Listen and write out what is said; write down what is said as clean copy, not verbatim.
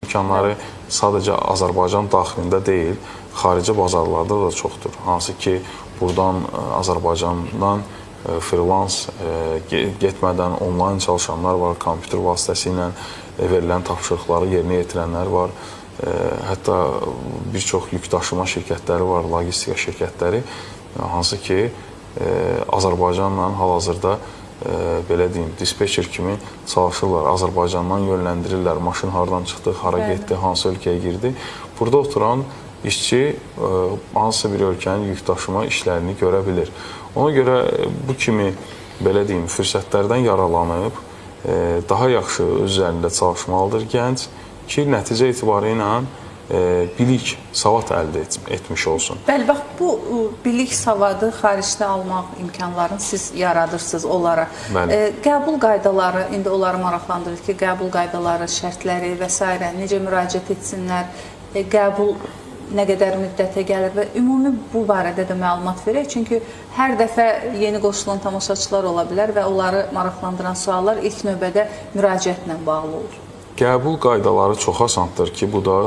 İmkanları sadəcə Azərbaycan daxilində deyil, xarici bazarlarda da çoxdur. Hansı ki, buradan Azərbaycandan freelans getmədən onlayn çalışanlar var, kompüter vasitəsilə verilən tapşırıqları yerinə yetirənlər var. Hətta bir çox yük daşıma şirkətləri var, logistika şirkətləri, hansı ki, Azərbaycanla hal-hazırda belə deyim, dispetcher kimi çalışırlar, Azərbaycandan yönləndirirlər, maşın haradan çıxdı, hara getdi, hansı ölkəyə girdi. Burada oturan işçi hansısa bir ölkənin yük daşıma işlərini görə bilir. Ona görə bu kimi, belə deyim, fürsətlərdən yaralanıb, daha yaxşı öz üzərində çalışmalıdır gənc ki, nəticə etibarı ilə bilik, savad əldə etmiş olsun. Bəli, bax, bu bilik, savadı xaricdə almaq imkanlarını siz yaradırsınız onlara. Qəbul qaydaları, indi onları maraqlandırır ki, qəbul qaydaları, şərtləri və s. necə müraciət etsinlər, qəbul nə qədər müddətə gəlir və ümumi bu barədə də məlumat verək. Çünki hər dəfə yeni qoşulan tamaşaçılar ola bilər və onları maraqlandıran suallar ilk növbədə müraciətlə bağlı olur. Qəbul qaydaları çox asandır ki, bu da